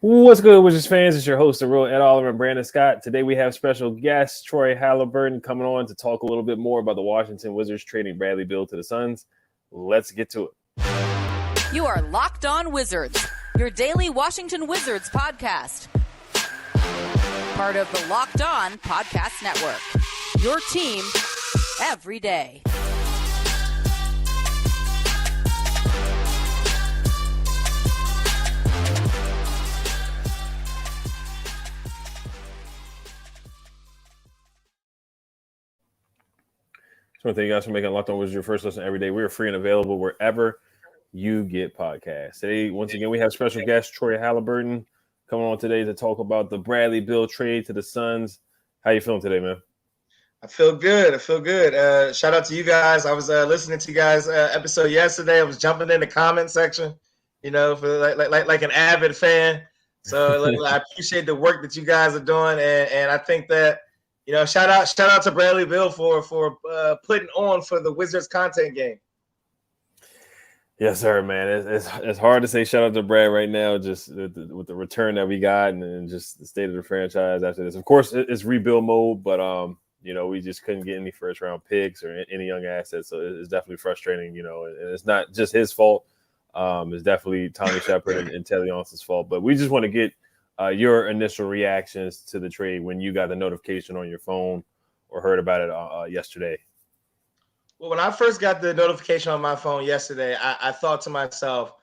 What's good, Wizards fans? It's your host, the real Ed Oliver and Brandon Scott. Today we have special guest Troy Halliburton coming on to talk a little bit more about the Washington Wizards trading Bradley Beal to the Suns. Let's get to it. You are Locked On Wizards, your daily Washington Wizards podcast. Part of the Locked On Podcast Network, your team every day. I want to thank you guys for making Locked On Wizards your first listen every day. We are free and available wherever you get podcasts. Today, once again, we have special guest Troy Halliburton coming on today to talk about the Bradley Beal trade to the Suns. How you feeling today, man? I feel good. Shout out to you guys. I was listening to you guys' episode yesterday. I was jumping in the comment section, for like an avid fan. So I appreciate the work that you guys are doing, and I think that. Shout out to Bradley Beal for putting on for the Wizards content game. Yes, sir, man. It's hard to say shout out to Brad right now, just with the return that we got and just the state of the franchise after this. Of course, it's rebuild mode, but we just couldn't get any first round picks or any young assets, so it's definitely frustrating. And it's not just his fault. It's definitely Tommy Shepard and Telly Onson's fault. But we just want to get your initial reactions to the trade when you got the notification on your phone or heard about it yesterday. Well, when I first got the notification on my phone yesterday, I thought to myself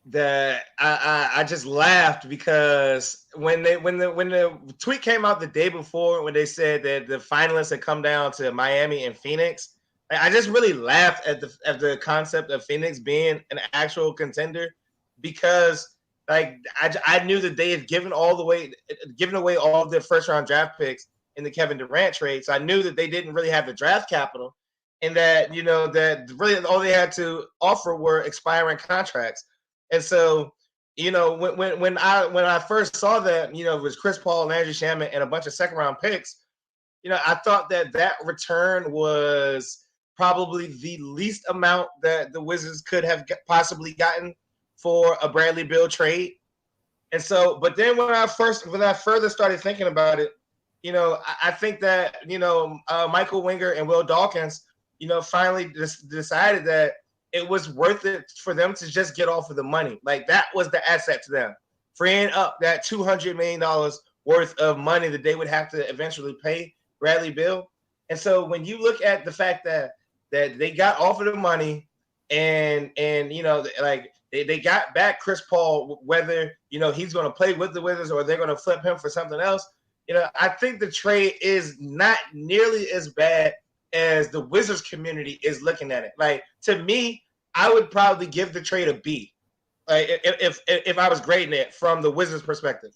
that I just laughed because when the tweet came out the day before, when they said that the finalists had come down to Miami and Phoenix, I just really laughed at the concept of Phoenix being an actual contender because. I knew that they had given away all of their first round draft picks in the Kevin Durant trade. So I knew that they didn't really have the draft capital and that, that really all they had to offer were expiring contracts. And so, when I first saw that, it was Chris Paul, Landry Shamet, and a bunch of second round picks, I thought that return was probably the least amount that the Wizards could have possibly gotten for a Bradley Beal trade. And so, but then when I further started thinking about it, I think that, Michael Winger and Will Dawkins, finally decided that it was worth it for them to just get off of the money. Like that was the asset to them, freeing up that $200 million worth of money that they would have to eventually pay Bradley Beal. And so when you look at the fact that they got off of the money and they got back Chris Paul, whether, he's going to play with the Wizards or they're going to flip him for something else. I think the trade is not nearly as bad as the Wizards community is looking at it. Like, to me, I would probably give the trade a B, like if I was grading it from the Wizards perspective.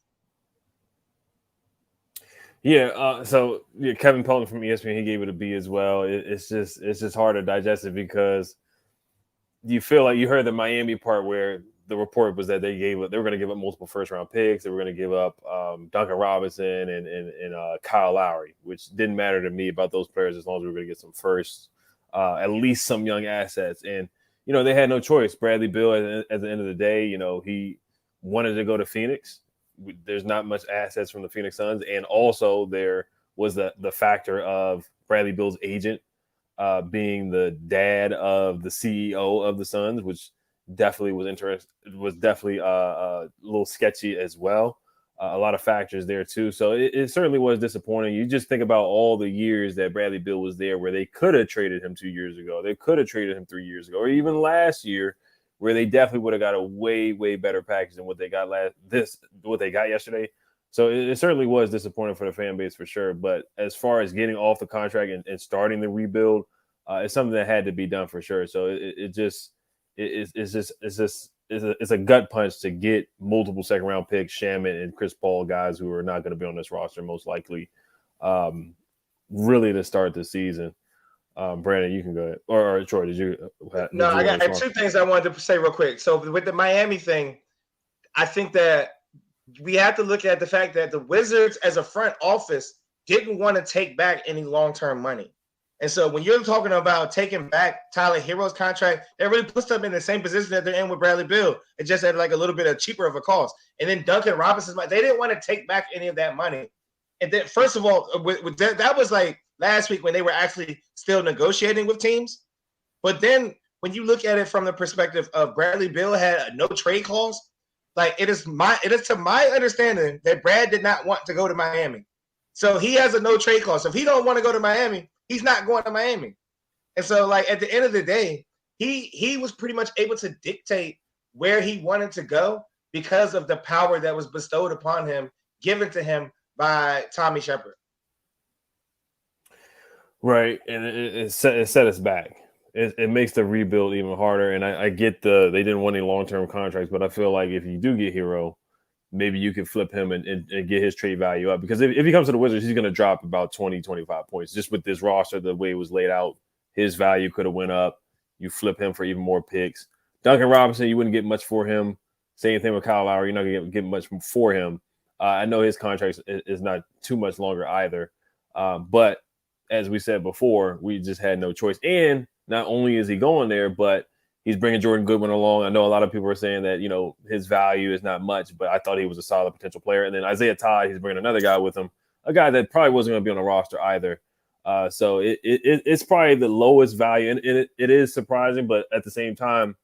Yeah, Kevin Pelton from ESPN, he gave it a B as well. It's just hard to digest it because you feel like you heard the Miami part where the report was that they were going to give up multiple first round picks. They were going to give up Duncan Robinson and Kyle Lowry, which didn't matter to me about those players as long as we were going to get some first, at least some young assets. And, they had no choice. Bradley Beal, at the end of the day, he wanted to go to Phoenix. There's not much assets from the Phoenix Suns. And also there was the factor of Bradley Beal's agent being the dad of the CEO of the Suns, which definitely was definitely a little sketchy as well. A lot of factors there too. So it certainly was disappointing. You just think about all the years that Bradley Beal was there where they could have traded him 2 years ago. They could have traded him 3 years ago, or even last year where they definitely would have got a way, way better package than what they got yesterday. So it certainly was disappointing for the fan base for sure. But as far as getting off the contract and starting the rebuild, it's something that had to be done for sure. So it's a gut punch to get multiple second round picks, Shamet and Chris Paul, guys who are not going to be on this roster most likely, really to start the season. Brandon, you can go ahead. Or Troy, did you? No, I got two things I wanted to say real quick. So with the Miami thing, I think that we have to look at the fact that the Wizards as a front office didn't want to take back any long-term money. And so when you're talking about taking back Tyler Hero's contract, that really puts them in the same position that they're in with Bradley Beal. It just had like a little bit of cheaper of a cost. And then Duncan Robinson's money, they didn't want to take back any of that money. And then first of all, with that was like last week when they were actually still negotiating with teams. But then when you look at it from the perspective of Bradley Beal had a no trade clause, like it is to my understanding that Brad did not want to go to Miami. So he has a no trade clause. So if he don't want to go to Miami, he's not going to Miami. And so like at the end of the day, he was pretty much able to dictate where he wanted to go because of the power that was bestowed upon him, given to him by Tommy Shepard. Right. And it set us back. It makes the rebuild even harder. And I get they didn't want any long-term contracts, but I feel like if you do get Hero, maybe you can flip him and get his trade value up. Because if he comes to the Wizards, he's going to drop about 20, 25 points. Just with this roster, the way it was laid out, his value could have went up. You flip him for even more picks. Duncan Robinson, you wouldn't get much for him. Same thing with Kyle Lowry. You're not going to get much for him. I know his contract is not too much longer either. But as we said before, we just had no choice. And not only is he going there, but he's bringing Jordan Goodwin along. I know a lot of people are saying that, his value is not much, but I thought he was a solid potential player. And then Isaiah Todd, he's bringing another guy with him, a guy that probably wasn't going to be on the roster either. So it's probably the lowest value. And it is surprising, but at the same time,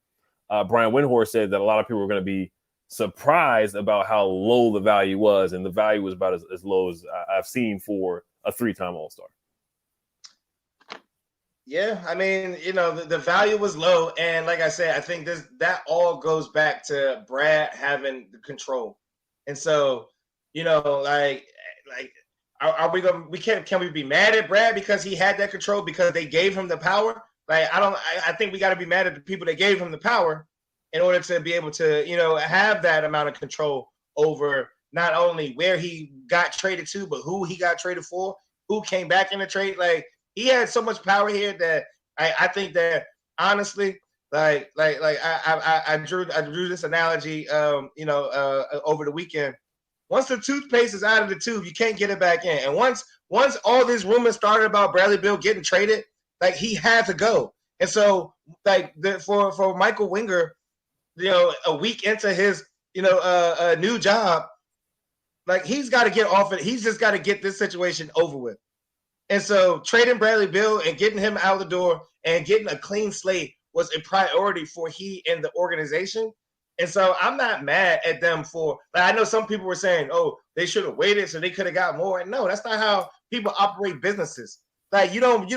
Brian Windhorst said that a lot of people were going to be surprised about how low the value was. And the value was about as low as I've seen for a 3-time All-Star. Yeah, I mean, the value was low, and like I said, I think that all goes back to Brad having the control, and so are can we be mad at Brad because he had that control because they gave him the power? Like I think we got to be mad at the people that gave him the power in order to be able to have that amount of control over not only where he got traded to, but who he got traded for, who came back in the trade, like. He had so much power here that I think that honestly, I drew this analogy, over the weekend. Once the toothpaste is out of the tube, you can't get it back in. And once all these rumors started about Bradley Beal getting traded, like he had to go. And so, for Michael Winger, a week into his a new job, like he's got to get off it. He's just got to get this situation over with. And so trading Bradley Beal and getting him out the door and getting a clean slate was a priority for he and the organization. And so I'm not mad at them for, I know some people were saying, oh, they should have waited so they could have got more. And no, that's not how people operate businesses. Like you don't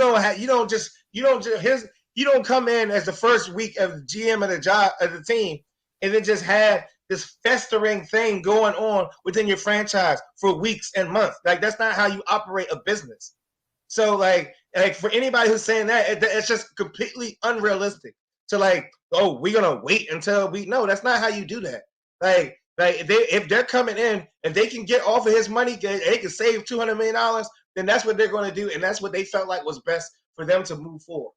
come in as the first week of GM of the job of the team and then just have this festering thing going on within your franchise for weeks and months. Like that's not how you operate a business. So like for anybody who's saying that, it's just completely unrealistic to we're gonna wait until no, that's not how you do that. If they're coming in and they can get off of his money, they can save $200 million, then that's what they're going to do, and that's what they felt like was best for them to move forward.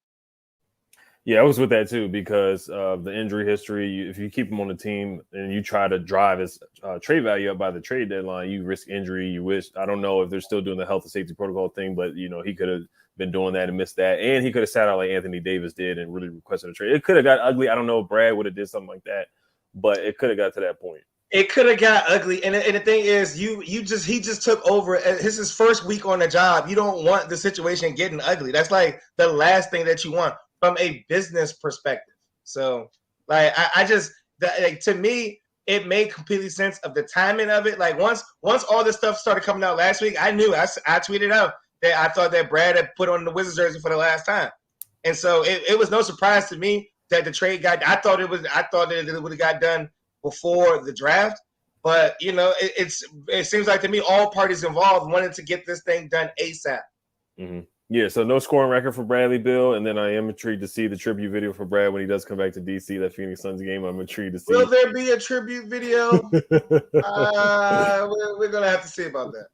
Yeah, I was with that too because of the injury history. If you keep him on the team and you try to drive his trade value up by the trade deadline, you risk injury. I don't know if they're still doing the health and safety protocol thing, but he could have been doing that and missed that, and he could have sat out like Anthony Davis did and really requested a trade. It could have got ugly. I don't know if Brad would have did something like that, but it could have got to that point. It could have got ugly, and the thing is, he just took over. This is his first week on the job. You don't want the situation getting ugly. That's like the last thing that you want from a business perspective. So, to me, it made complete sense of the timing of it. Like once all this stuff started coming out last week, I knew I tweeted out that I thought that Brad had put on the Wizards jersey for the last time, and so it was no surprise to me that the trade got. I thought it would have got done before the draft, but it seems like to me all parties involved wanted to get this thing done ASAP. Mm-hmm. Yeah, so no scoring record for Bradley Beal, and then I am intrigued to see the tribute video for Brad when he does come back to DC, that Phoenix Suns game. I'm intrigued to see. Will there be a tribute video? We're gonna have to see about that.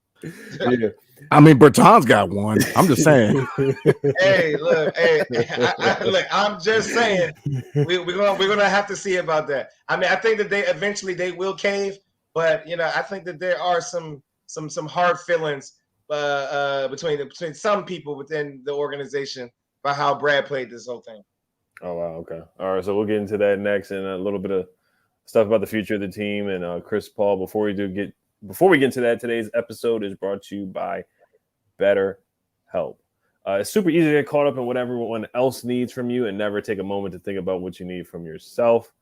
Yeah. I mean, Berton's got one. I'm just saying. Hey, look, I'm just saying. We're gonna have to see about that. I mean, I think that they eventually will cave, but I think that there are some hard feelings between some people within the organization about how Brad played this whole thing. Oh wow, okay, all right. So we'll get into that next, and a little bit of stuff about the future of the team and Chris Paul. Before we get into that, today's episode is brought to you by BetterHelp. It's super easy to get caught up in what everyone else needs from you and never take a moment to think about what you need from yourself.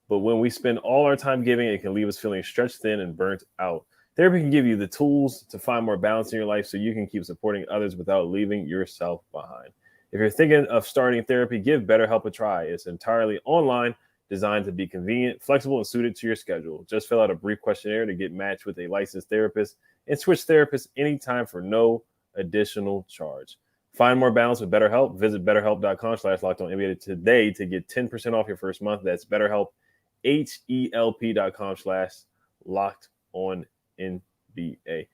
But when we spend all our time giving, it can leave us feeling stretched thin and burnt out. Therapy can give you the tools to find more balance in your life so you can keep supporting others without leaving yourself behind. If you're thinking of starting therapy, give BetterHelp a try. It's entirely online, designed to be convenient, flexible, and suited to your schedule. Just fill out a brief questionnaire to get matched with a licensed therapist and switch therapists anytime for no additional charge. Find more balance with BetterHelp. Visit BetterHelp.com/LockedOnNBA today to get 10% off your first month. That's BetterHelp, HELP.com/LockedOnNBA.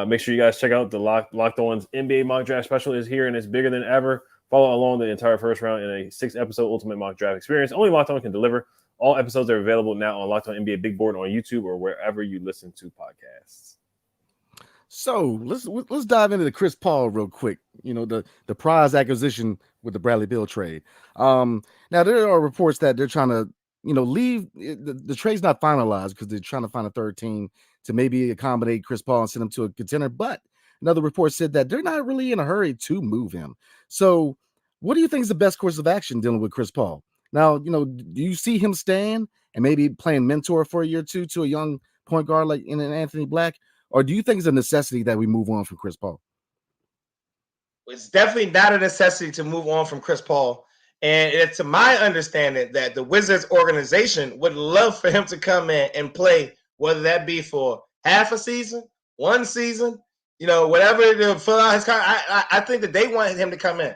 Make sure you guys check out the Locked On's NBA mock draft special is here, and it's bigger than ever. Follow along the entire first round in a 6-episode ultimate mock draft experience. Only Locked On can deliver. All episodes are available now on Locked On NBA Big Board on YouTube or wherever you listen to podcasts. So let's dive into the Chris Paul real quick. The prize acquisition with the Bradley Beal trade. Now there are reports that they're trying to leave. The trade's not finalized because they're trying to find a third team to maybe accommodate Chris Paul and send him to a contender. But another report said that they're not really in a hurry to move him. So what do you think is the best course of action dealing with Chris Paul? Now, do you see him staying and maybe playing mentor for a year or two to a young point guard like in Anthony Black? Or do you think it's a necessity that we move on from Chris Paul? It's definitely not a necessity to move on from Chris Paul. And it's to my understanding that the Wizards organization would love for him to come in and play, whether that be for half a season, 1 season, whatever to fill out his contract. I think that they wanted him to come in.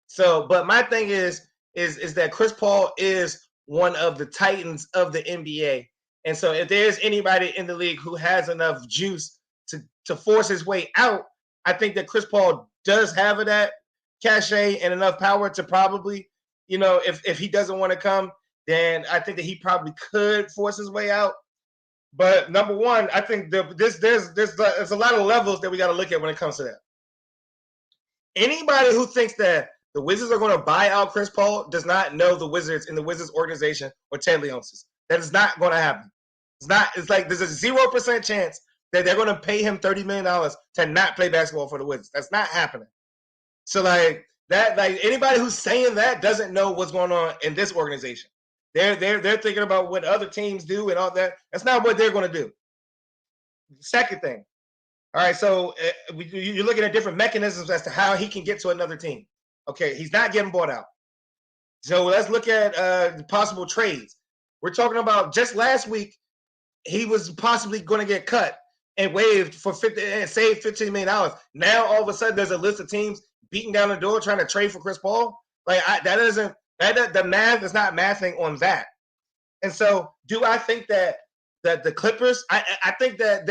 So, but my thing is that Chris Paul is one of the titans of the NBA. And so if there's anybody in the league who has enough juice to force his way out, I think that Chris Paul does have that cachet and enough power to probably, if he doesn't want to come, then I think that he probably could force his way out. But number one, I think there's a lot of levels that we got to look at when it comes to that. Anybody who thinks that the Wizards are going to buy out Chris Paul does not know the Wizards in the Wizards organization or Ted Leonsis. That is not going to happen. It's like there's a 0% chance that they're going to pay him $30 million to not play basketball for the Wizards. That's not happening. So anybody who's saying that doesn't know what's going on in this organization. They're thinking about what other teams do and all that. That's not what they're going to do. Second thing. All right, so you're looking at different mechanisms as to how he can get to another team. Okay, he's not getting bought out. So let's look at possible trades. We're talking about just last week, he was possibly going to get cut and waived for save $15 million. Now all of a sudden there's a list of teams beating down the door trying to trade for Chris Paul. The math is not mathing on that. And so do I think that the Clippers, I think that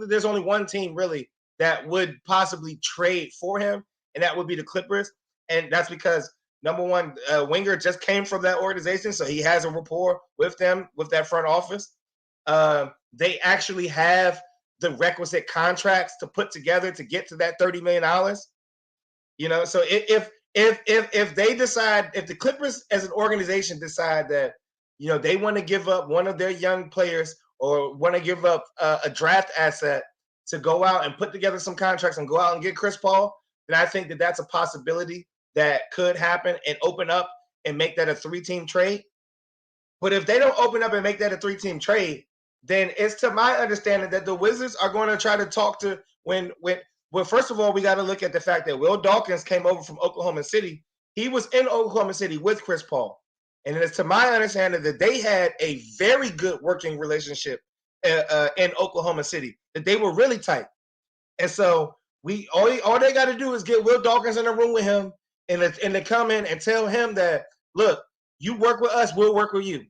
there's only one team really that would possibly trade for him, and that would be the Clippers. And that's because number one, Wenger just came from that organization, so he has a rapport with them, with that front office. They actually have the requisite contracts to put together to get to that $30 million. So if they decide, if the Clippers as an organization decide that, they want to give up one of their young players or want to give up a draft asset to go out and put together some contracts and go out and get Chris Paul, then I think that that's a possibility that could happen and open up and make that a 3-team trade. But if they don't open up and make that a 3-team trade, then it's to my understanding that the Wizards are going to try to talk to well, first of all, we got to look at the fact that Will Dawkins came over from Oklahoma City. He was in Oklahoma City with Chris Paul. And it's to my understanding that they had a very good working relationship in Oklahoma City, that they were really tight. And so all they got to do is get Will Dawkins in a room with him and to come in and tell him that, look, you work with us, we'll work with you.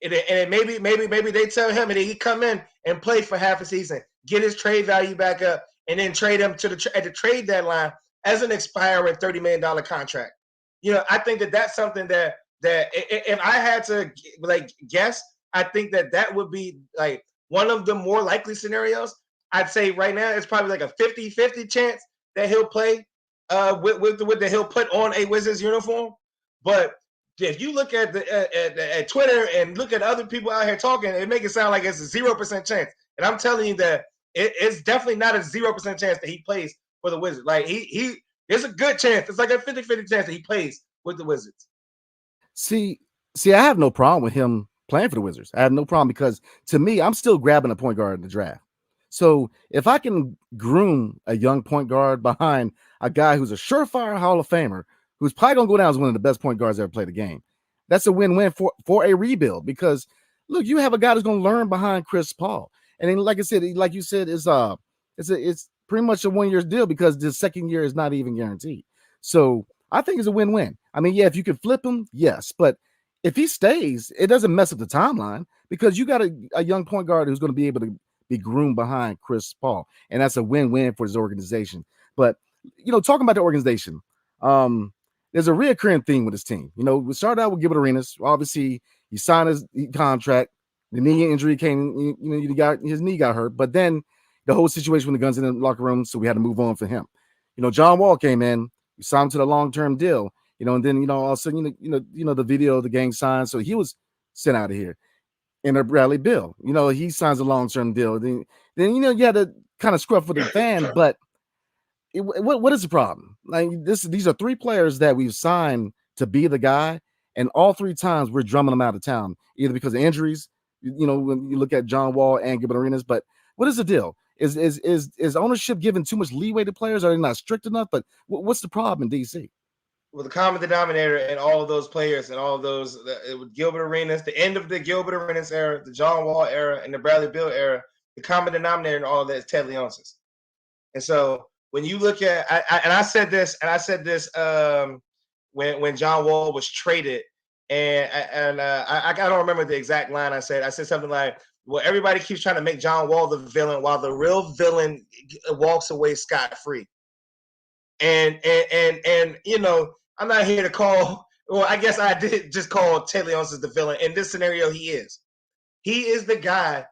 And maybe they tell him and he come in and play for half a season, get his trade value back up, and then trade him at the trade deadline as an expiring $30 million contract. I think that that's something that if I had to guess, I think that would be like one of the more likely scenarios. I'd say right now it's probably like a 50-50 chance that he'll play with that he'll put on a Wizards uniform. But if you look at at Twitter and look at other people out here talking, it makes it sound like it's a 0% chance. And I'm telling you that it's definitely not a 0% chance that he plays for the Wizards. Like there's a good chance. It's like a 50-50 chance that he plays with the Wizards. See, I have no problem with him playing for the Wizards. I have no problem because to me, I'm still grabbing a point guard in the draft. So if I can groom a young point guard behind a guy who's a surefire Hall of Famer, who's probably going to go down as one of the best point guards ever played the game, that's a win-win for a rebuild. Because look, you have a guy that's going to learn behind Chris Paul, and then like I said, like you said, it's pretty much a 1-year deal because the second year is not even guaranteed. So I think it's a win-win. I mean, yeah, if you could flip him, yes, but if he stays, it doesn't mess up the timeline because you got a young point guard who's going to be able to be groomed behind Chris Paul, and that's a win-win for his organization. But talking about the organization, there's a reoccurring theme with this team. We started out with Gilbert Arenas. Obviously, he signed his contract. The knee injury came. His knee got hurt, but then the whole situation with the guns in the locker room, so we had to move on for him. John Wall came in. We signed him to the long-term deal. And then all of a sudden, the video of the gang signed, so he was sent out of here. And Bradley Beal, he signs a long-term deal. Then you had to kind of scruff with the fan, but what is the problem? Like these are 3 players that we've signed to be the guy, and all 3 times we're drumming them out of town, either because of injuries, when you look at John Wall and Gilbert Arenas. But what is the deal? Is ownership giving too much leeway to players? Are they not strict enough? But what's the problem in DC? Well, the common denominator in all of those players and all of those, with Gilbert Arenas, the end of the Gilbert Arenas era, the John Wall era, and the Bradley Beal era, the common denominator in all of that is Ted Leonsis. And so when you look at, I said this when John Wall was traded, and I don't remember the exact line I said. I said something like, well, everybody keeps trying to make John Wall the villain while the real villain walks away scot-free. And I'm not here to call, well, I guess I did just call Ted Leonsis the villain. In this scenario, he is. He is the guy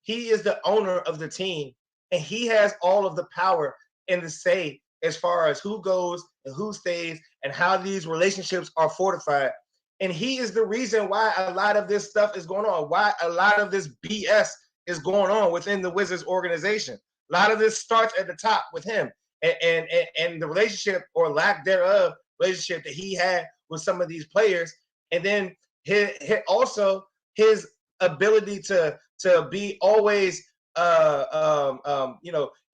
he is the owner of the team, and he has all of the power and the say as far as who goes and who stays and how these relationships are fortified. And he is the reason why a lot of this stuff is going on, why a lot of this BS is going on within the Wizards organization. A lot of this starts at the top with him and the relationship or lack thereof relationship that he had with some of these players. And then also his ability to be always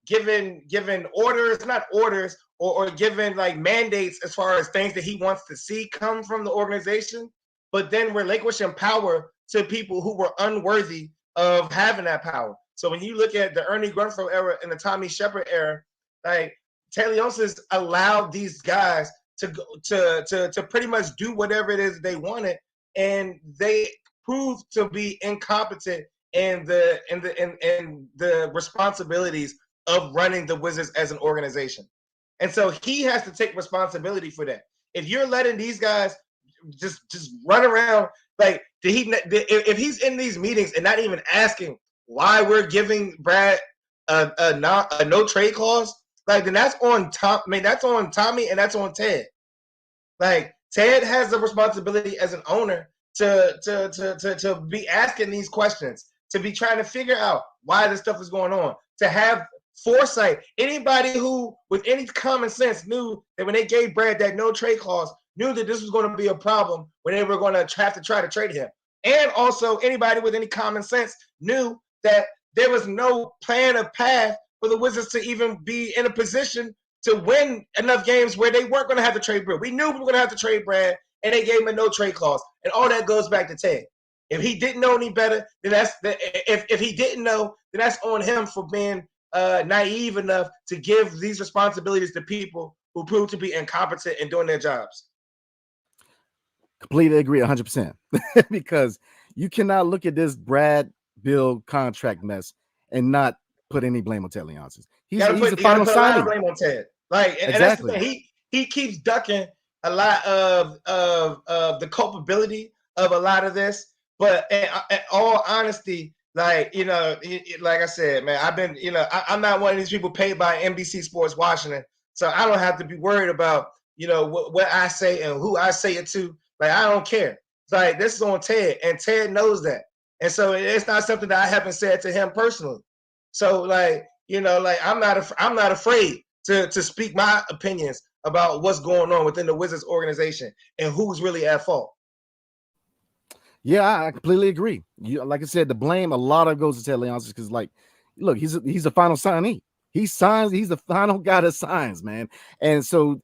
given orders, not orders, or given like mandates as far as things that he wants to see come from the organization, but then relinquishing power to people who were unworthy of having that power. So when you look at the Ernie Grunfeld era and the Tommy Shepard era, like Ted Leonsis allowed these guys to pretty much do whatever it is they wanted, and they proved to be incompetent in the responsibilities of running the Wizards as an organization. And so he has to take responsibility for that. If you're letting these guys just run around, like if he's in these meetings and not even asking why we're giving Brad a no trade clause, like then that's on Tom. I mean, that's on Tommy and that's on Ted. Like Ted has the responsibility as an owner to be asking these questions, to be trying to figure out why this stuff is going on, to have foresight. Anybody who with any common sense knew that when they gave Brad that no trade clause, knew that this was going to be a problem when they were going to have to try to trade him. And also anybody with any common sense knew that there was no plan or path for the Wizards to even be in a position to win enough games where they weren't going to have to trade Brad. We knew we were going to have to trade Brad, and they gave him a no trade clause. And all that goes back to Ted. If he didn't know any better, then if he didn't know, then that's on him for being naive enough to give these responsibilities to people who prove to be incompetent in doing their jobs. Completely agree 100% because you cannot look at this Brad Beal contract mess and not put any blame on Ted Leonsis. He's the final signing. Blame on Ted. Like, and exactly. That's the thing. He keeps ducking a lot of the culpability of a lot of this. But in all honesty, like, like I said, man, I've been, I'm not one of these people paid by NBC Sports Washington, so I don't have to be worried about, what I say and who I say it to. Like, I don't care. It's like, this is on Ted, and Ted knows that. And so it's not something that I haven't said to him personally. So, like, I'm not afraid to speak my opinions about what's going on within the Wizards organization and who's really at fault. Yeah, I completely agree. Like I said, the blame a lot of goes to Ted Leonsis because, like, look, he's a final signee. He signs. He's the final guy that signs, man. And so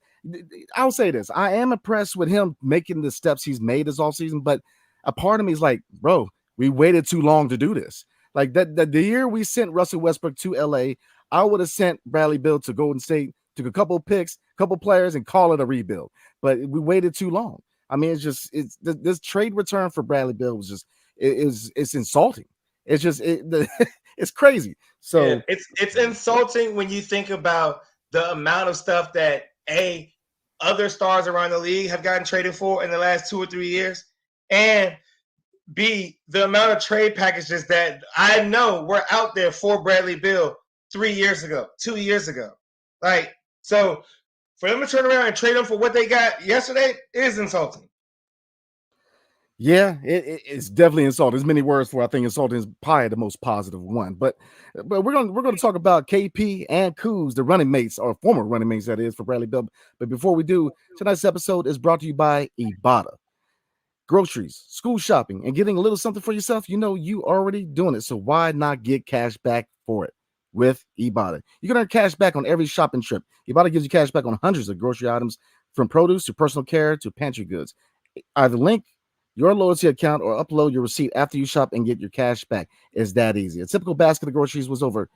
I'll say this: I am impressed with him making the steps he's made this offseason. But a part of me is like, bro, we waited too long to do this. Like the year we sent Russell Westbrook to LA, I would have sent Bradley Beal to Golden State, took a couple picks, couple players, and call it a rebuild. But we waited too long. I mean, it's this trade return for Bradley Beal was just it's insulting. It's just it's crazy. So yeah, it's insulting when you think about the amount of stuff that other stars around the league have gotten traded for in the last 2 or 3 years, and B, the amount of trade packages that I know were out there for Bradley Beal 3 years ago, 2 years ago. Like, so for them to turn around and trade them for what they got yesterday is insulting. Yeah, it's definitely insulting. There's many words for it. I think insulting is probably the most positive one. But we're gonna talk about KP and Kuz, the running mates or former running mates that is for Bradley Beal. But before we do, tonight's episode is brought to you by Ibotta. Groceries, school shopping, and getting a little something for yourself. You already doing it, so why not get cash back for it with Ibotta? You can earn cash back on every shopping trip. Ibotta gives you cash back on hundreds of grocery items, from produce to personal care to pantry goods. Either link your loyalty account or upload your receipt after you shop and get your cash back. It's that easy. A typical basket of groceries was over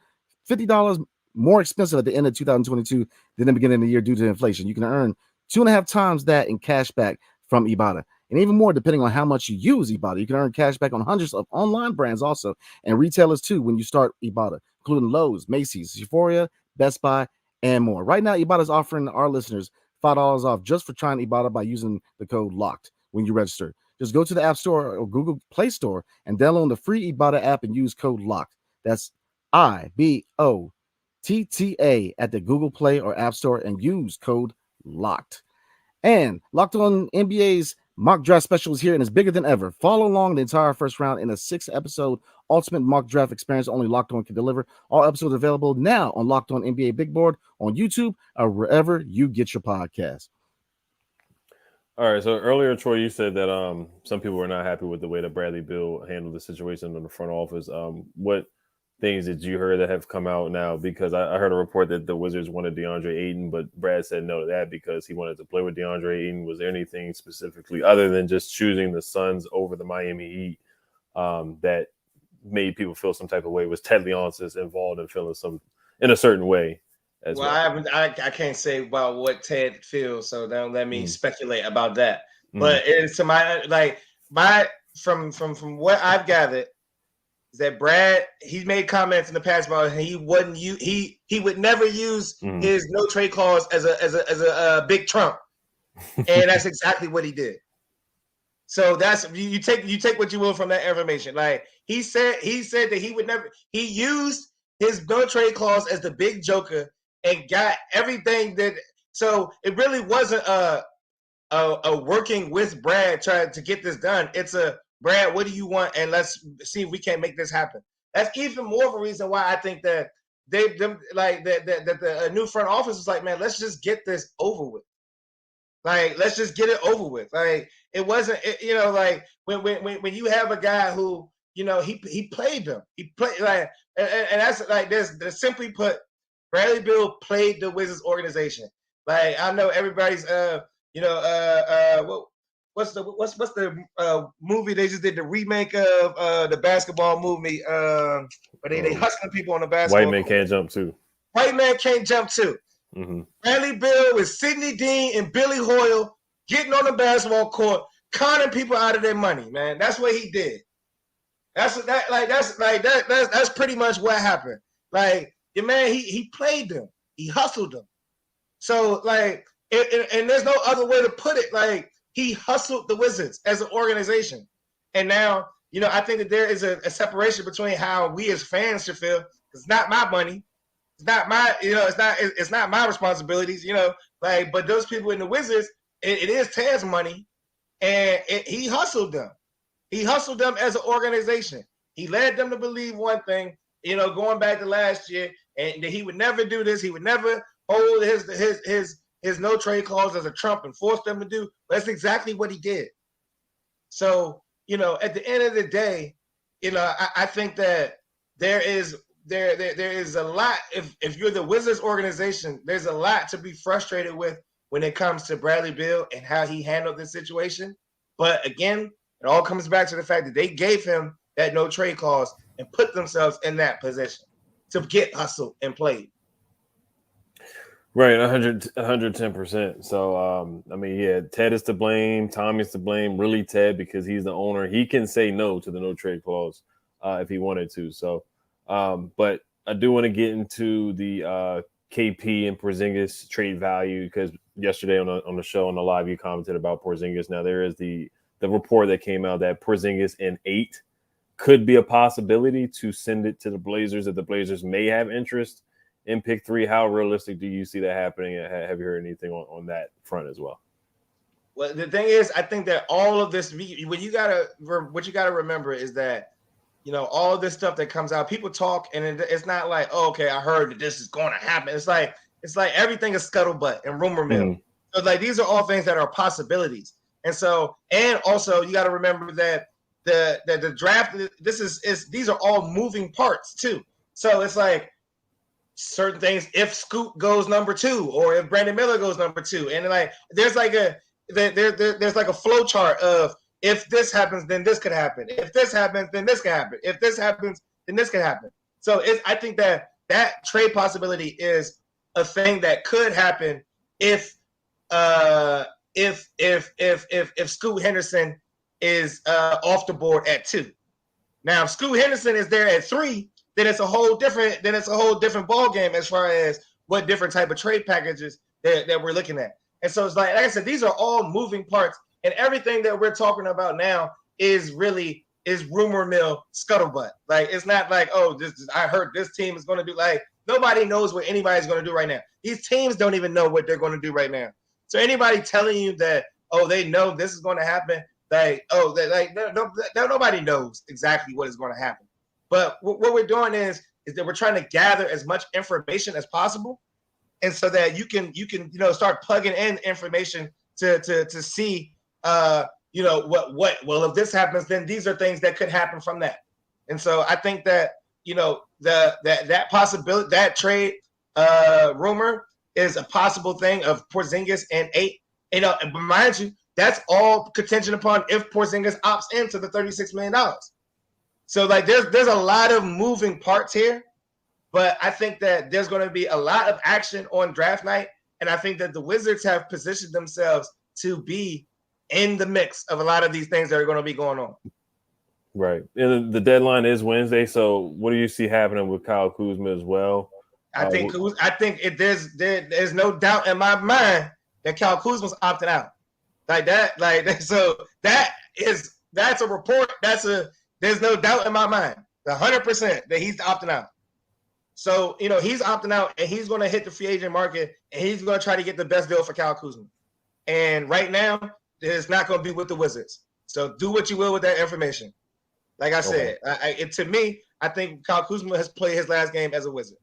$50 more expensive at the end of 2022 than the beginning of the year due to inflation. You can earn 2.5 times that in cash back from Ibotta. And even more, depending on how much you use Ibotta. You can earn cash back on hundreds of online brands also, and retailers too when you start Ibotta, including Lowe's, Macy's, Sephora, Best Buy, and more. Right now, Ibotta is offering our listeners $5 off just for trying Ibotta by using the code LOCKED when you register. Just go to the App Store or Google Play Store and download the free Ibotta app and use code LOCKED. That's IBOTTA at the Google Play or App Store and use code LOCKED. And Locked On NBA's mock draft special is here and is bigger than ever. Follow along the entire first round in a 6-episode ultimate mock draft experience only Locked On can deliver. All episodes available now on Locked On NBA Big Board, on YouTube, or wherever you get your podcast. All right. So earlier, Troy, you said that some people were not happy with the way that Bradley Beal handled the situation in the front office. What things did you hear that have come out now? Because I heard a report that the Wizards wanted DeAndre Ayton, but Brad said no to that because he wanted to play with DeAndre Ayton. Was there anything specifically other than just choosing the Suns over the Miami Heat that made people feel some type of way? Was Ted Leonsis involved in feeling in a certain way? I can't say about what Ted feels, so don't let me speculate about that. But it's to my from what I've gathered is that Brad, he's made comments in the past about he would never use his no trade clause as a big trump, and that's exactly what he did. So that's you take what you will from that information. Like he said that he would never. He used his no trade clause as the big joker and got everything that. So it really wasn't a working with Brad trying to get this done. It's a Brad, what do you want? And let's see if we can't make this happen. That's even more of a reason why I think that the new front office is like, man, let's just get this over with. Like, let's just get it over with. Like, it wasn't, like when you have a guy who, he played them. He played and that's like there's simply put, Bradley Beal played the Wizards organization. Like, I know everybody's what's the movie they just did the remake of the basketball movie where they hustling people on the basketball. White Man Can't Jump Too. White Man Can't Jump Too. Bradley Beal with Sidney Dean and Billy Hoyle getting on the basketball court, conning people out of their money, man. That's what he did. That's pretty much what happened. Like, your man, he played them. He hustled them. So, like, and there's no other way to put it. Like, he hustled the Wizards as an organization. And now I think that there is a separation between how we as fans should feel. It's not my money. It's not my, it's not my responsibilities, but those people in the Wizards, it is Ted's money, and he hustled them. He hustled them as an organization. He led them to believe one thing, going back to last year, and that he would never do this. He would never hold his no trade clause as a trump and force them to do. That's exactly what he did. So, at the end of the day, I think that there is a lot. If you're the Wizards organization, there's a lot to be frustrated with when it comes to Bradley Beal and how he handled this situation. But again, it all comes back to the fact that they gave him that no trade clause and put themselves in that position to get hustled and played. Right, 110%. So, Ted is to blame. Tommy's to blame. Really, Ted, because he's the owner. He can say no to the no trade clause if he wanted to. So, but I do want to get into the KP and Porzingis trade value, because yesterday on the show, on the live, you commented about Porzingis. Now, there is the report that came out that Porzingis in 8 could be a possibility to send it to the Blazers, that the Blazers may have interest in pick 3. How realistic do you see that happening? Have you heard anything on that front as well? Well, the thing is, I think that all of this, what you gotta remember is that, all of this stuff that comes out, people talk, and it's not like, oh, okay, I heard that this is going to happen. It's like everything is scuttlebutt and rumor mill. Mm-hmm. So like these are all things that are possibilities. And so, and also you got to remember that the draft, these are all moving parts too. So it's like certain things, if Scoot goes number 2 or if Brandon Miller goes number 2, and like there's like a flow chart of, if this happens, then this could happen. If this happens, then this could happen. If this happens, then this could happen. So I think that trade possibility is a thing that could happen if Scoot Henderson is off the board at 2. Now, if Scoot Henderson is there at 3, then it's a whole different ball game as far as what different type of trade packages that we're looking at. And so it's like I said, these are all moving parts, and everything that we're talking about now is rumor mill scuttlebutt. Like, it's not like, oh, I heard this team is going to do. Like, nobody knows what anybody's going to do right now. These teams don't even know what they're going to do right now. So anybody telling you that, oh, they know this is going to happen, nobody knows exactly what is going to happen. But what we're doing is that we're trying to gather as much information as possible, and so that you can start plugging in information to see well, if this happens, then these are things that could happen from that. And so I think that that possibility, that trade rumor is a possible thing of Porzingis and 8. And mind you, that's all contingent upon if Porzingis opts into the $36 million. So like there's a lot of moving parts here, but I think that there's going to be a lot of action on draft night, and I think that the Wizards have positioned themselves to be in the mix of a lot of these things that are going to be going on. Right, and the deadline is Wednesday. So what do you see happening with Kyle Kuzma as well? I think there's no doubt in my mind that Kyle Kuzma's opting out. Like that, so that's a report. There's no doubt in my mind, 100% that he's opting out. So, he's opting out, and he's going to hit the free agent market, and he's going to try to get the best deal for Kyle Kuzma. And right now, it's not going to be with the Wizards. So do what you will with that information. Like I said, to me, I think Kyle Kuzma has played his last game as a Wizard.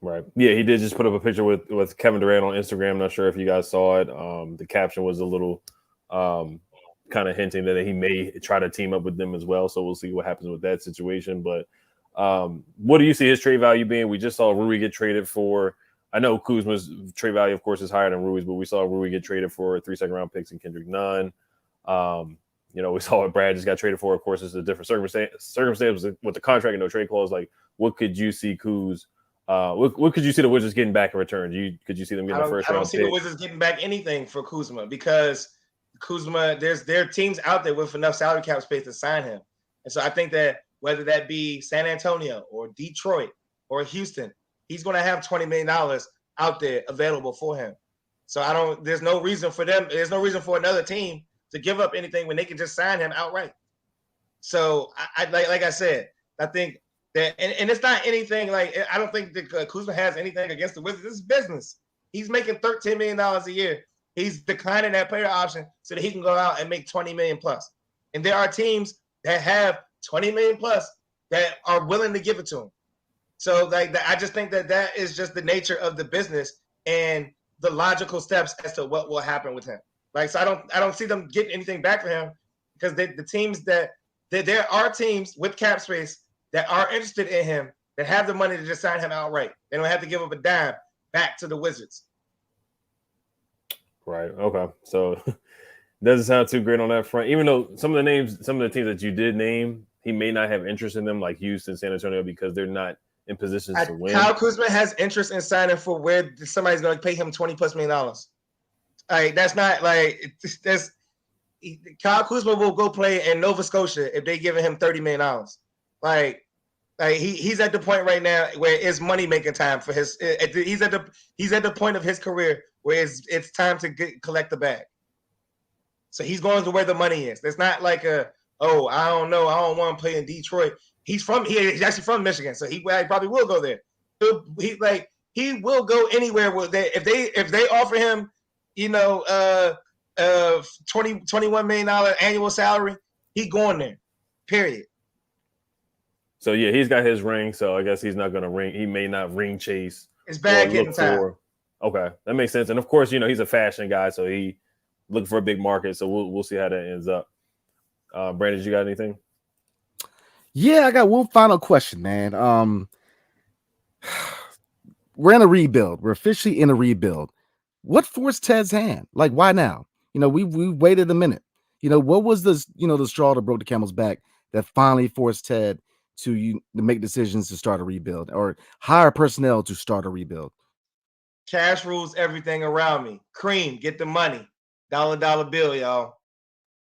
Right. Yeah, he did just put up a picture with Kevin Durant on Instagram. I'm not sure if you guys saw it. The caption was a little kind of hinting that he may try to team up with them as well. So we'll see what happens with that situation. But what do you see his trade value being? We just saw Rui get traded for. I know Kuzma's trade value, of course, is higher than Rui's, but we saw Rui get traded for 3 second-round picks and Kendrick Nunn. We saw what Brad just got traded for. Of course, it's a different circumstance with the contract and no trade clause. Like, what could you see Kuz? What could you see the Wizards getting back in return? Could you see them getting the first round? I don't see the Wizards getting back anything for Kuzma, because Kuzma, there are teams out there with enough salary cap space to sign him. And so I think that whether that be San Antonio or Detroit or Houston, he's going to have $20 million out there available for him. So there's no reason for another team to give up anything when they can just sign him outright. So I like I said, I think that, and it's not anything like, I don't think that Kuzma has anything against the Wizards. This is business. He's making $13 million a year. He's declining that player option so that he can go out and make $20 million plus. And there are teams that have $20 million plus that are willing to give it to him. So like I just think that is just the nature of the business and the logical steps as to what will happen with him. Like, so I don't see them getting anything back for him, because the teams that there are teams with cap space that are interested in him that have the money to just sign him outright. They don't have to give up a dime back to the Wizards. Right. Okay. So doesn't sound too great on that front. Even though some of the teams that you did name, he may not have interest in them, like Houston, San Antonio, because they're not in positions to win. Kyle Kuzma has interest in signing for where somebody's going to pay him $20+ million. Like, that's not like that's Kyle Kuzma will go play in Nova Scotia if they giving him $30 million. Like he's at the point right now where it's money making time for his. He's at the point of his career where it's time to collect the bag. So he's going to where the money is. It's not like I don't know, I don't want to play in Detroit. He's actually from Michigan, so he probably will go there. He will go anywhere if they offer him, $21 million annual salary, he going there. Period. So yeah, he's got his ring, so I guess he's not going to ring. He may not ring chase. It's bad getting time. Okay, that makes sense. And of course, he's a fashion guy, so he looking for a big market. So we'll see how that ends up. Brandon, you got anything? Yeah, I got one final question, man. We're in a rebuild. We're officially in a rebuild. What forced Ted's hand? Like, why now? We waited a minute. What was the straw that broke the camel's back that finally forced Ted to make decisions to start a rebuild or hire personnel to start a rebuild? Cash rules everything around me. Cream, get the money. Dollar bill, y'all.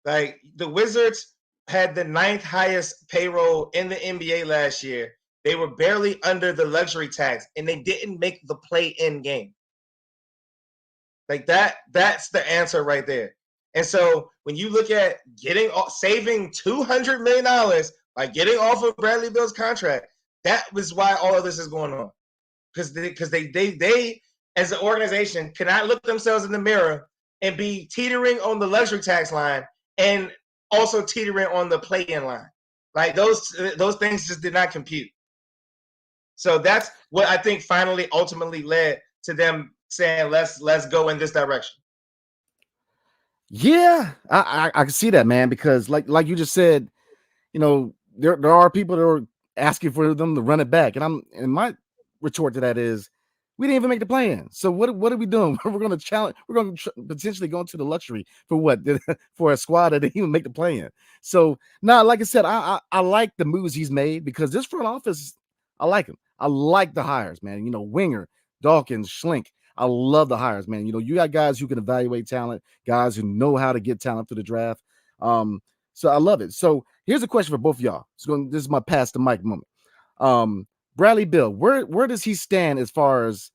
Like, the Wizards had the 9th highest payroll in the NBA last year. They were barely under the luxury tax, and they didn't make the play-in game. Like, that's the answer right there. And so when you look at saving $200 million by getting off of Bradley Beal's contract, that was why all of this is going on. Because they as an organization cannot look themselves in the mirror and be teetering on the luxury tax line and also teetering on the play-in line. Like, those things just did not compute. So that's what I think ultimately led to them saying, let's go in this direction. Yeah, I can see that, man, because like you just said, there are people that are asking for them to run it back. And my retort to that is, we didn't even make the play-in. So what are we doing? We're going to challenge. We're going to potentially go into the luxury for what? For a squad that didn't even make the play-in. So now, like I said, I like the moves he's made, because this front office, I like him. I like the hires, man. Winger, Dawkins, Schlink. I love the hires, man. You got guys who can evaluate talent, guys who know how to get talent through the draft. So I love it. So here's a question for both of y'all. This is my pass the mic moment. Bradley Beal, where does he stand as far as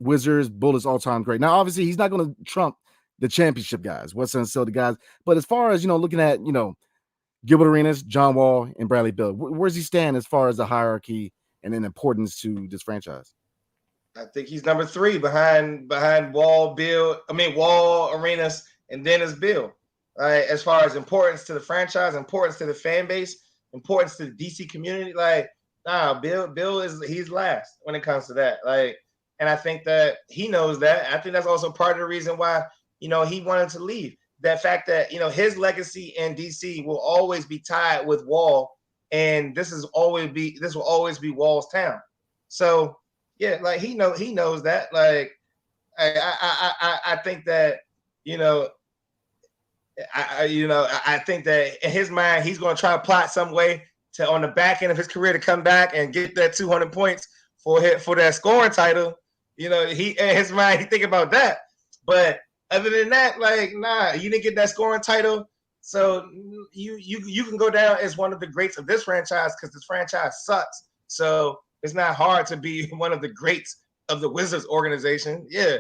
Wizards, Bullets all-time great? Now, obviously, he's not going to trump the championship guys, Weston and Silver guys. But as far as, looking at, Gilbert Arenas, John Wall, and Bradley Beal, where does he stand as far as the hierarchy and then importance to this franchise? I think he's number 3 behind Wall, Wall, Arenas, and Dennis Beal. As far as importance to the franchise, importance to the fan base, importance to the DC community, Bill he's last when it comes to that. And I think that he knows that. I think that's also part of the reason why, he wanted to leave. That fact that, his legacy in DC will always be tied with Wall, and this will always be Wall's town. So yeah, he knows that. I think that, I think that in his mind, he's going to try to plot some way to, on the back end of his career, to come back and get that 200 points for that scoring title. He in his mind, he think about that. But other than that, you didn't get that scoring title, so you can go down as one of the greats of this franchise, because this franchise sucks. So it's not hard to be one of the greats of the Wizards organization. Yeah,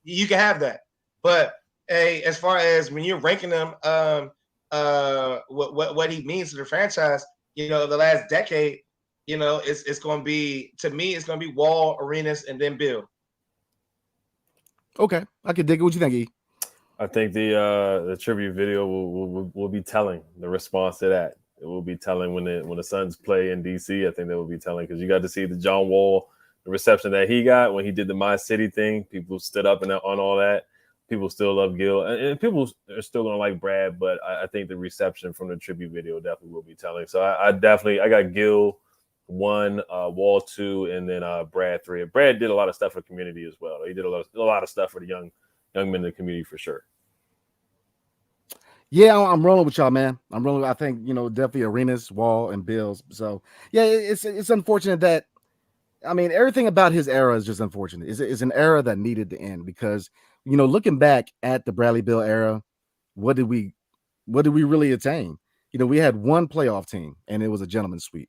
you can have that. But as far as when you're ranking them what he means to the franchise, the last decade, it's going to be, to me, it's going to be Wall, Arenas, and then Bill. Okay, I could dig it. What you think, E? I think the tribute video will be telling. The response to that, it will be telling when the Suns play in DC. I think that will be telling, because you got to see the John Wall, the reception that he got when he did the My City thing. People stood up on all that. People still love Gil, and people are still gonna like Brad. But I think the reception from the tribute video definitely will be telling. So I got Gil 1, Wall 2, and then Brad 3. Brad did a lot of stuff for the community as well. He did a lot of stuff for the young men in the community for sure. Yeah, I'm rolling with y'all, man. I'm rolling. I think definitely Arenas, Wall, and Bills. So yeah, it's unfortunate that, I mean, everything about his era is just unfortunate. It's an era that needed to end, because looking back at the Bradley Beal era, what did we really attain? We had one playoff team, and it was a gentleman's sweep.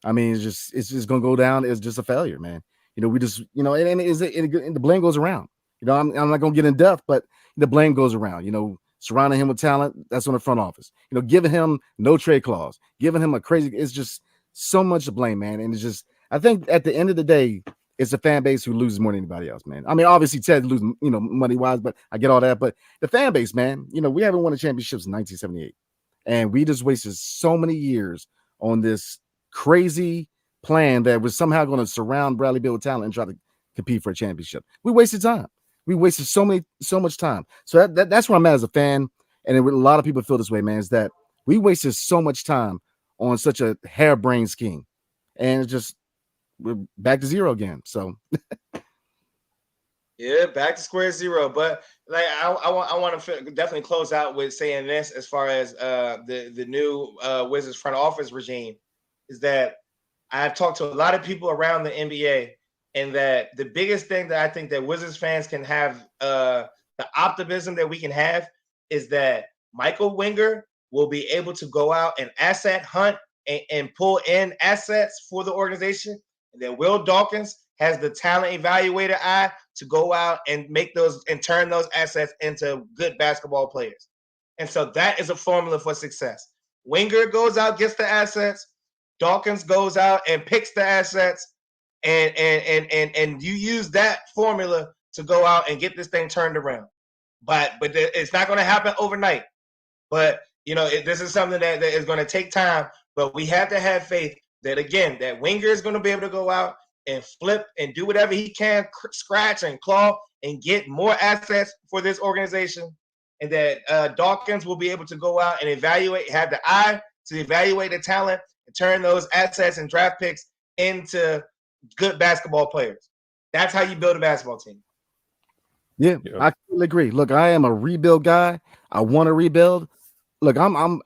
I mean, it's just gonna go down as just a failure, man. We just and the blame goes around. I'm not gonna get in depth, but the blame goes around. Surrounding him with talent, that's on the front office. Giving him no trade clause, giving him it's just so much to blame, man. And it's just, I think at the end of the day, it's a fan base who loses more than anybody else, man. I mean, obviously Ted losing, money wise, but I get all that. But the fan base, man, we haven't won a championship since 1978, and we just wasted so many years on this crazy plan that was somehow going to surround Bradley Beal with talent and try to compete for a championship. We wasted time. We wasted so much time. So that's where I'm at as a fan, and a lot of people feel this way, man. Is that we wasted so much time on such a harebrained scheme, and it's just, we're back to zero again. So yeah, back to square zero. But like, I want to definitely close out with saying this, as far as the new Wizards front office regime, is that I've talked to a lot of people around the NBA, and that the biggest thing that I think that Wizards fans can have, the optimism that we can have, is that Michael Winger will be able to go out and asset hunt and pull in assets for the organization. And then Will Dawkins has the talent evaluator eye to go out and make those and turn those assets into good basketball players. And so that is a formula for success. Winger goes out, gets the assets. Dawkins goes out and picks the assets. And you use that formula to go out and get this thing turned around. But it's not going to happen overnight. But this is something that is going to take time. But we have to have faith that, again, that Winger is going to be able to go out and flip and do whatever he can, scratch and claw, and get more assets for this organization. And that Dawkins will be able to go out and have the eye to evaluate the talent and turn those assets and draft picks into good basketball players. That's how you build a basketball team. Yeah, I completely agree. Look, I am a rebuild guy. I want to rebuild. Look, I'm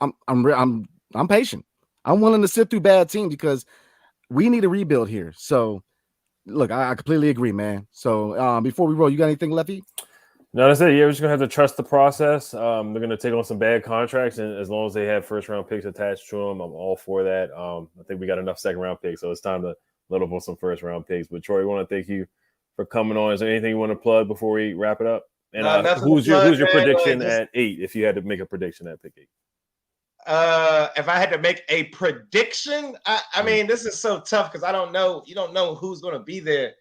patient. I'm willing to sit through bad teams because we need a rebuild here. So, look, I completely agree, man. So, before we roll, you got anything, Leffy? No, that's it. Yeah, we're just gonna have to trust the process. They're gonna take on some bad contracts, and as long as they have first round picks attached to them, I'm all for that. I think we got enough second round picks, so it's time to load up on some first round picks. But Troy, we want to thank you for coming on. Is there anything you want to plug before we wrap it up? And who's your prediction at 8? If you had to make a prediction at pick 8. If I had to make a prediction, I mean, this is so tough because I don't know. You don't know who's going to be there,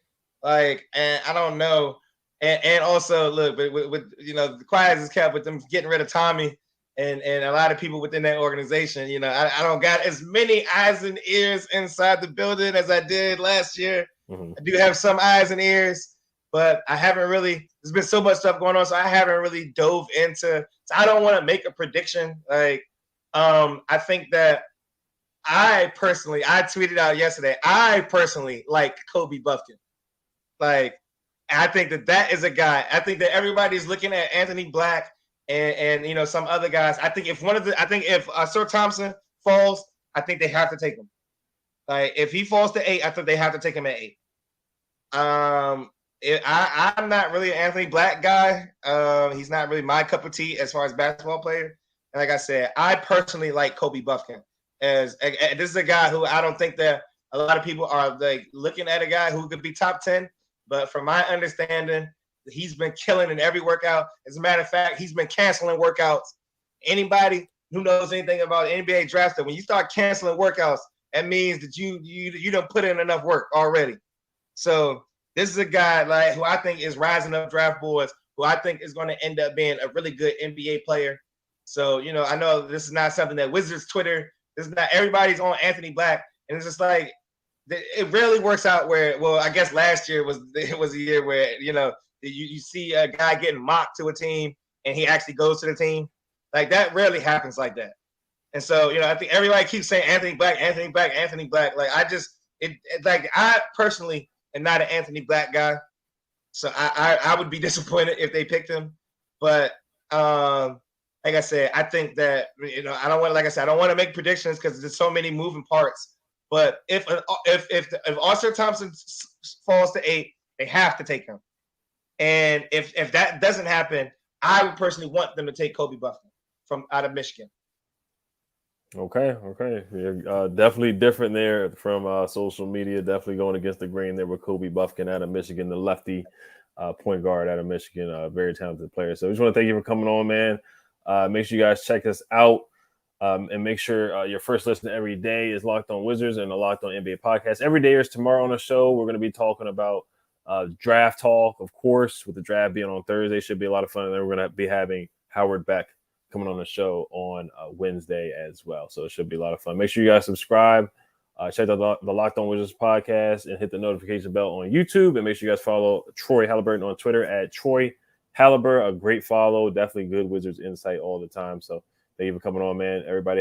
and I don't know. And also, look, with the quiet is kept with them getting rid of Tommy and a lot of people within that organization. I don't got as many eyes and ears inside the building as I did last year. Mm-hmm. I do have some eyes and ears, but I haven't really. There's been so much stuff going on, so I haven't really dove into. So I don't want to make a prediction. I think that I tweeted out yesterday. I personally like Kobe Buffkin. I think that is a guy. I think that everybody's looking at Anthony Black and some other guys. I think if Sir Thompson falls, I think they have to take him. If he falls to 8, I think they have to take him at 8. I'm not really an Anthony Black guy. He's not really my cup of tea as far as basketball player. And like I said, I personally like Kobe Buffkin. This is a guy who I don't think that a lot of people are looking at a guy who could be top 10. But from my understanding, he's been killing in every workout. As a matter of fact, he's been canceling workouts. Anybody who knows anything about NBA draft stuff, when you start canceling workouts, that means that you don't put in enough work already. So this is a guy like who I think is rising up draft boards, who I think is going to end up being a really good NBA player. So, you know, I know this is not something that Wizards Twitter, this is not everybody's on Anthony Black. And it's just like, it rarely works out where, well, I guess last year was a year where, you know, you see a guy getting mocked to a team and he actually goes to the team. Like that rarely happens like that. And so, you know, I think everybody keeps saying Anthony Black, Anthony Black, Anthony Black. Like I personally am not an Anthony Black guy. So I would be disappointed if they picked him. But like I said, I think that, you know, I don't want to make predictions because there's so many moving parts. But if Austin Thompson falls to 8, they have to take him. And if that doesn't happen, I would personally want them to take Kobe Buffett from out of Michigan. Okay. Yeah, definitely different there from social media. Definitely going against the grain there with Kobe Buffkin out of Michigan, the lefty point guard out of Michigan, a very talented player. So we just want to thank you for coming on, man. Make sure you guys check us out. And make sure your first listen every day is Locked On Wizards and the Locked On NBA podcast. Every day is tomorrow on the show. We're going to be talking about draft talk, of course, with the draft being on Thursday. Should be a lot of fun. And then we're going to be having Howard Beck coming on the show on Wednesday as well. So it should be a lot of fun. Make sure you guys subscribe. Check out the Locked On Wizards podcast and hit the notification bell on YouTube. And make sure you guys follow Troy Halliburton on Twitter at Troy Halliburton. A great follow. Definitely good Wizards insight all the time. So thank you for coming on, man. Everybody